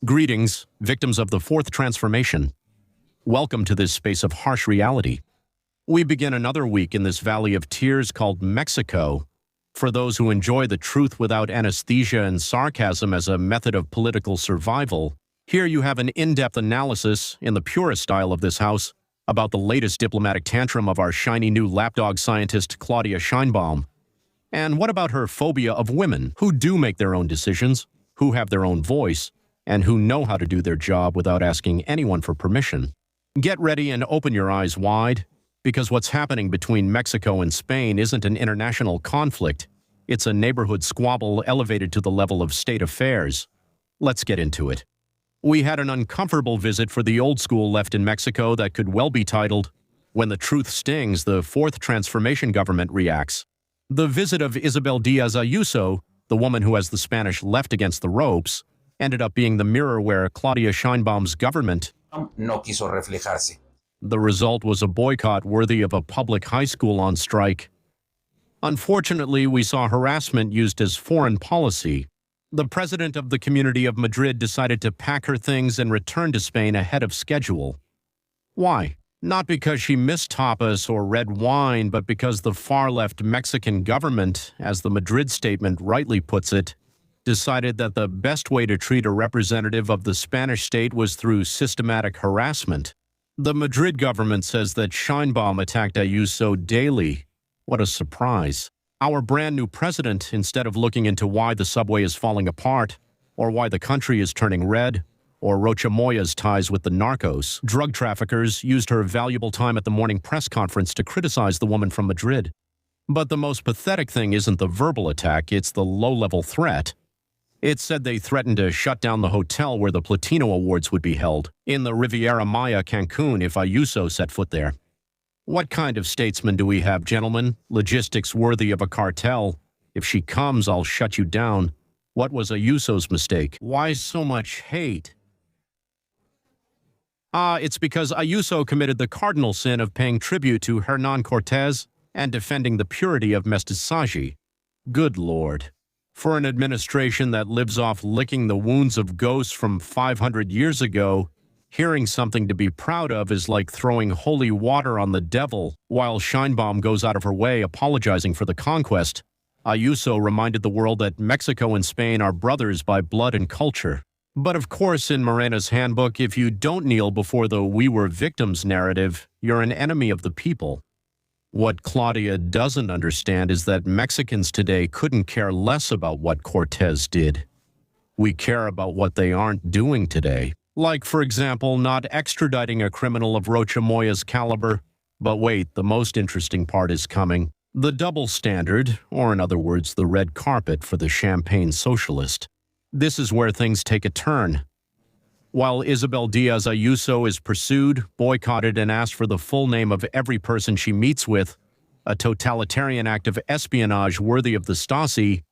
Greetings, victims of the fourth transformation. Welcome to this space of harsh reality. We begin another week in this valley of tears called Mexico. For those who enjoy the truth without anesthesia and sarcasm as a method of political survival, here you have an in-depth analysis, in the purest style of this house, about the latest diplomatic tantrum of our shiny new lapdog scientist Claudia Scheinbaum. And what about her phobia of women, who do make their own decisions, who have their own voice, and who know how to do their job without asking anyone for permission? Get ready and open your eyes wide, because what's happening between Mexico and Spain isn't an international conflict. It's a neighborhood squabble elevated to the level of state affairs. Let's get into it. We had an uncomfortable visit for the old school left in Mexico that could well be titled, "When the Truth Stings, the Fourth Transformation Government Reacts." The visit of Isabel Díaz Ayuso, the woman who has the Spanish left against the ropes, ended up being the mirror where Claudia Scheinbaum's government no quiso reflejarse. The result was a boycott worthy of a public high school on strike. Unfortunately, we saw harassment used as foreign policy. The president of the Community of Madrid decided to pack her things and return to Spain ahead of schedule. Why? Not because she missed tapas or red wine, but because the far-left Mexican government, as the Madrid statement rightly puts it, decided that the best way to treat a representative of the Spanish state was through systematic harassment. The Madrid government says that Scheinbaum attacked Ayuso daily. What a surprise. Our brand new president, instead of looking into why the subway is falling apart, or why the country is turning red, or Rocha Moya's ties with the Narcos, drug traffickers, used her valuable time at the morning press conference to criticize the woman from Madrid. But the most pathetic thing isn't the verbal attack, it's the low-level threat. It said they threatened to shut down the hotel where the Platino Awards would be held, in the Riviera Maya, Cancun, if Ayuso set foot there. What kind of statesman do we have, gentlemen? Logistics worthy of a cartel. If she comes, I'll shut you down. What was Ayuso's mistake? Why so much hate? It's because Ayuso committed the cardinal sin of paying tribute to Hernán Cortés and defending the purity of mestizaje. Good Lord. For an administration that lives off licking the wounds of ghosts from 500 years ago, hearing something to be proud of is like throwing holy water on the devil. While Scheinbaum goes out of her way apologizing for the conquest, Ayuso reminded the world that Mexico and Spain are brothers by blood and culture. But of course, in Morena's handbook, if you don't kneel before the "we were victims" narrative, you're an enemy of the people. What Claudia doesn't understand is that Mexicans today couldn't care less about what Cortés did. We care about what they aren't doing today. Like, for example, not extraditing a criminal of Rocha Moya's caliber. But wait, the most interesting part is coming. The double standard, or in other words, the red carpet for the champagne socialist. This is where things take a turn. While Isabel Díaz Ayuso is pursued, boycotted, and asked for the full name of every person she meets with, a totalitarian act of espionage worthy of the Stasi,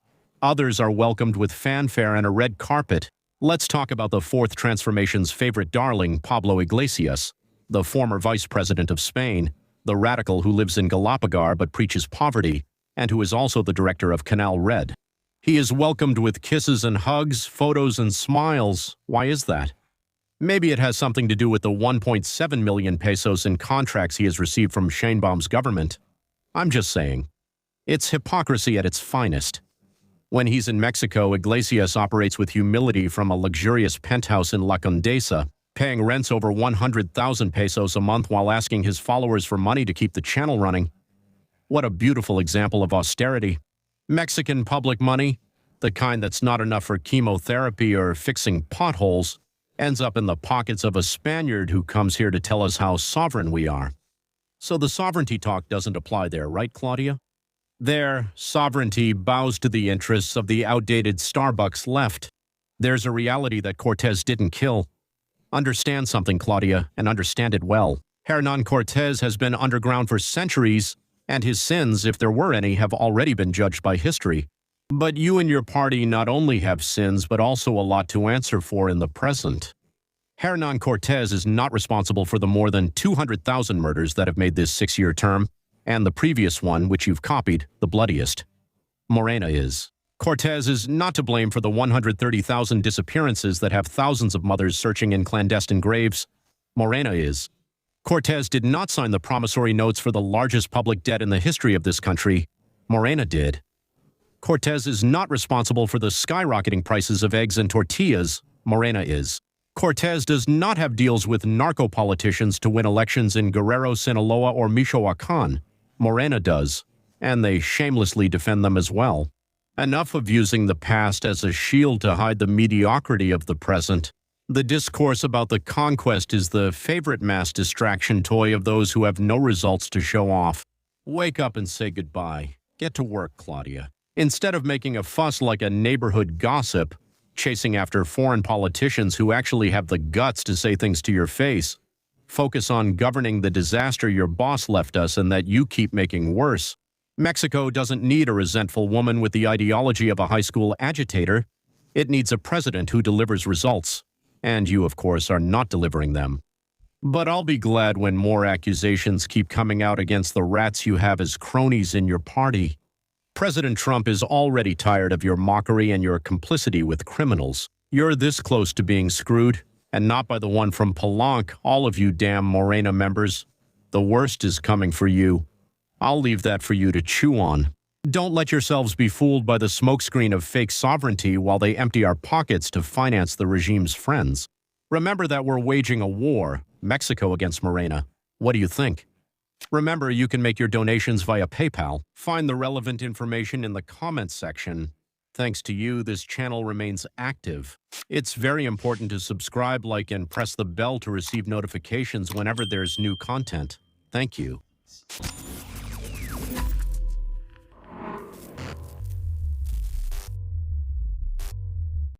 others are welcomed with fanfare and a red carpet. Let's talk about the Fourth Transformation's favorite darling, Pablo Iglesias, the former vice president of Spain, the radical who lives in Galapagar but preaches poverty, and who is also the director of Canal Red. He is welcomed with kisses and hugs, photos and smiles. Why is that? Maybe it has something to do with the 1.7 million pesos in contracts he has received from Scheinbaum's government. I'm just saying. It's hypocrisy at its finest. When he's in Mexico, Iglesias operates with humility from a luxurious penthouse in La Condesa, paying rents over 100,000 pesos a month while asking his followers for money to keep the channel running. What a beautiful example of austerity. Mexican public money, the kind that's not enough for chemotherapy or fixing potholes, ends up in the pockets of a Spaniard who comes here to tell us how sovereign we are. So the sovereignty talk doesn't apply there, right, Claudia? There, sovereignty bows to the interests of the outdated Starbucks left. There's a reality that Cortés didn't kill. Understand something, Claudia, and understand it well. Hernán Cortés has been underground for centuries, and his sins, if there were any, have already been judged by history. But you and your party not only have sins, but also a lot to answer for in the present. Hernán Cortés is not responsible for the more than 200,000 murders that have made this 6-year term, and the previous one, which you've copied, the bloodiest. Morena is. Cortés is not to blame for the 130,000 disappearances that have thousands of mothers searching in clandestine graves. Morena is. Cortés did not sign the promissory notes for the largest public debt in the history of this country. Morena did. Cortés is not responsible for the skyrocketing prices of eggs and tortillas. Morena is. Cortés does not have deals with narco politicians to win elections in Guerrero, Sinaloa, or Michoacán. Morena does, and they shamelessly defend them as well. Enough of using the past as a shield to hide the mediocrity of the present. The discourse about the conquest is the favorite mass distraction toy of those who have no results to show off. Wake up and say goodbye. Get to work, Claudia. Instead of making a fuss like a neighborhood gossip, chasing after foreign politicians who actually have the guts to say things to your face, focus on governing the disaster your boss left us and that you keep making worse. Mexico doesn't need a resentful woman with the ideology of a high school agitator. It needs a president who delivers results. And you, of course, are not delivering them. But I'll be glad when more accusations keep coming out against the rats you have as cronies in your party. President Trump is already tired of your mockery and your complicity with criminals. You're this close to being screwed, and not by the one from Palenque, all of you damn Morena members. The worst is coming for you. I'll leave that for you to chew on. Don't let yourselves be fooled by the smokescreen of fake sovereignty while they empty our pockets to finance the regime's friends. Remember that we're waging a war, Mexico against Morena. What do you think? Remember, you can make your donations via PayPal. Find the relevant information in the comments section. Thanks to you, this channel remains active. It's very important to subscribe, like, and press the bell to receive notifications whenever there's new content. Thank you.